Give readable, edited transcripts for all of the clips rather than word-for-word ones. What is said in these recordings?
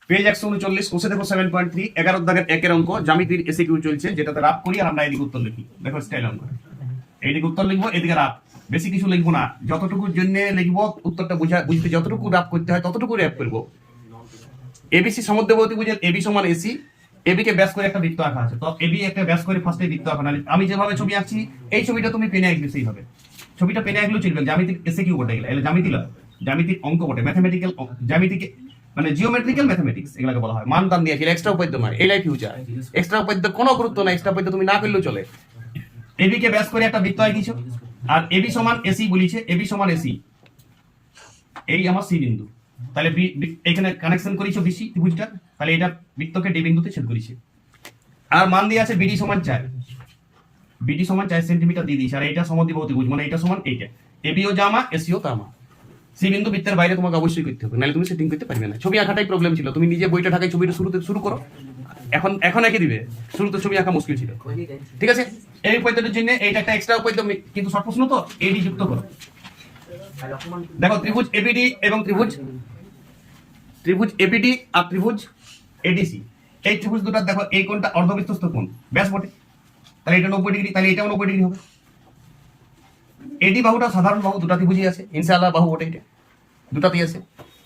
Page 139 কোষে দেখো 7.3 11 দাগের একের অঙ্ক জ্যামিতির এসিকিউ চলছে, যেটাতে রাফ করি আর আমরা এদিকে উত্তর লিখি। দেখো স্টাইল অঙ্ক, এইদিকে উত্তর লিখবো, এদিকে রাফ। বেশি কিছু লিখবো না, যতটুকুর জন্য লিখবো উত্তরটা বুঝতে যতটুকু রাফ করতে হয় ততটুকু র্যাপ করবো। এবিসি সমুদ্রবর্তী বুঝে এবি সমান এসি, এবি কে ব্যাস করে একটা বৃত্ত আঁকা আছে, তো এবি একটা ব্যাস করে ফার্স্টে বৃত্ত আঁকা। আমি যেভাবে ছবি আঁকছি এই ছবিটা তুমি পেনে আঁকবে সেইভাবে। ছবিটা পেনে আঁকলেও চলবে, জ্যামিতিক এসিকিউ বটে গেলে, জ্যামিতি লয়, জ্যামিতিক অঙ্ক বটে, ম্যাথমেটিক্যাল জ্যামিতিক মানে জিওমেট্রিক্যাল ম্যাথমেটিক্স এগুলোকে বলা হয়। মান দান দিয়েছিল এক্সট্রা উপাদ্য নয়, এলাই ফিউচার। এক্সট্রা উপাদ্য কোনো গুরুত্ব নাই, এক্সট্রা উপাদ্য তুমি না করলেও চলে। এবি কে ব্যাস করে একটা বৃত্ত আঁকিছো, আর এবি সমান এসি বলিছে, এবি সমান এসি, এই আমার সি বিন্দু। তাহলে এখানে কানেকশন করেছো বিসি ত্রিভুজটা, তাহলে এটা বৃত্তকে ডি বিন্দুতে ছেদ করেছে। আর মান দিয়ে আছে বিডি সমান 4, বিডি সমান 4 সেন্টিমিটার দিয়ে দিয়েছে। আর এটা সমদ্বিবাহু ত্রিভুজ মানে এটা সমান এইটা, এবিও জামা এসিও তামা। সি বিন্দু বৃত্তের বাইরে তোমাকে অবশ্যই করতে হবে, নাহলে তুমি সেটিং করতে পারবে না। ছবি আঁকাটাই প্রবলেম ছিল, তুমি নিজে বইটা ঢাকায় ছবিটা শুরুতে শুরু করো, এখন এঁকে দিবে, শুরুতে ছবি আঁকা মুশকিল ছিল। ঠিক আছে, এই উপাদ্যটার জন্য এইটা একটা এক্সট্রা উপাদ্য, কিন্তু শর্ট প্রশ্ন তো এডি যুক্ত করো। দেখো ত্রিভুজ এবিডি এবং ত্রিভুজ এবিডি আর ত্রিভুজ এডিসি, এই ত্রিভুজ দুটো দেখো এই কোণটা অর্ধবৃত্তস্থ কোণ, ব্যাস বটে, তাহলে এটা 90 ডিগ্রি, তাহলে এটাও 90 ডিগ্রি হবে। এডি বাহুটা সাধারণ বাহু, দুটা ত্রিভুজই আছে, ইনশাআল্লাহ বাহু বটে, এটা দুটাতেই আছে।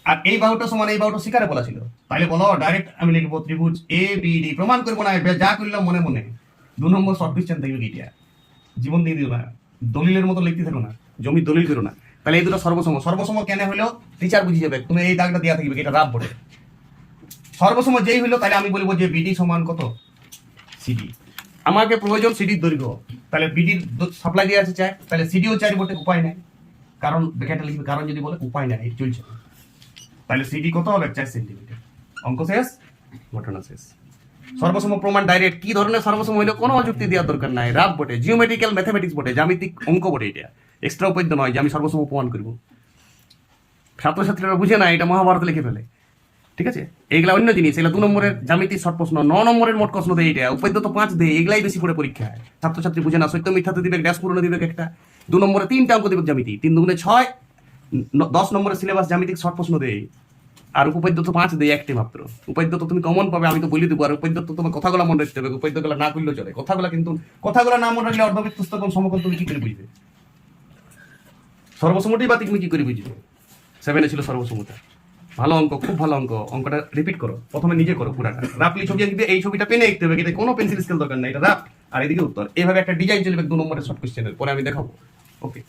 আর এই বাহুটা সমান এই বাহুটা শিকারে বলা ছিল, তাহলে বলো ডাইরেক্ট আমি লিখবো ত্রিভুজ এ বি ডি। প্রমাণ করবো না, যা করলাম মনে মনে। 2 নম্বর শর্ট কোশ্চেন থাকবে এটা, জীবন দিয়ে দিও না, দলিলের মতো লিখতে থাকো না, জমি দলিল করো না। তাহলে এই দুটো সর্বসম, সর্বসম কেন হলো টিচার বুঝিয়ে যাবে, তুমি এই দাগটা দেওয়া থাকবে, এটা রাফ বটে। সর্বসম যেই হলো তাহলে আমি বলবো যে বিডি সমান কত সিডি। আমাকে প্রয়োজন সিডির দৈর্ঘ্য, তাহলে বিডির সাপ্লাই দেওয়া আছে 4, তাহলে সিডিও 4 বটে, উপায় নাই। কারণ ব্র্যাকেটে লিখবে, কারণ যদি বলে উপায় নাই চলছে, তাহলে সিডি কত হবে 4 সেন্টিমিটার। অঙ্ক শেষ, ঘটনা শেষ। সর্বসম প্রমাণ ডাইরেক্ট। কি ধরনের সর্বসম হইলো কোনো যুক্তি দেওয়ার দরকার নাই, রাফ বটে, জিওমেট্রিক্যাল ম্যাথমেটিক্স বটে, জ্যামিতিক অঙ্ক বটে, এটা এক্সট্রা উপাদ্য নয় যে আমি সর্বসম প্রমাণ করবো। ছাত্রছাত্রীরা বুঝে না, এটা মহাভারত লিখে ফেলে। ঠিক আছে, এগুলা অন্য জিনিস, এগুলা 2 নম্বরের জ্যামিতিক শর্ট প্রশ্ন, 9 নম্বরের মোট প্রশ্ন দেয়, এটা উপাদ্য তো 5 দেয়, এগুলাই বেশি করে পরীক্ষায়। ছাত্রছাত্রী বুঝে না, সত্য মিথ্যাতে দিবে, ড্যাশ পূরণ দিবে একটা, 2 নম্বরে 3টা অঙ্ক দিবে জ্যামিতি, 3 দুগুণে 6, 10 নম্বরের সিলেবাস জ্যামিতিক শর্ট প্রশ্ন দেয়। আর উপাদ্য তো 5 দেয় একটি মাত্র। উপাদ্য তো তুমি কমন পাবে, আমি তো বলে দেবো। আর উপাদ্য তো তোমার কথাগুলো মনে রাখতে হবে, উপাদ্যগুলো না করলেও চলে। কথাগুলো না মনে রাখলে অর্ধবৃত্তস্থ কোণ সমকোণ তুমি কি করে বুঝবে? সর্বসমটাই বাতিক তুমি কি করে বুঝবে? 7-এ ছিল সর্বসমতা। ভালো অঙ্ক, খুব ভালো অঙ্ক। অঙ্কটা রিপিট করো, প্রথমে নিজে করো পুরাটা। রাফলি ছবি আঁকবে, এই ছবিটা পেনে আঁকতে হবে, এটা কোনো পেন্সিল স্কেল দরকার নাই, এটা রাফ। আর এদিকে উত্তর, এইভাবে একটা ডিজাইন চলবে 2 নম্বরের শর্ট কোশ্চেনের, পরে আমি দেখাবো। ওকে।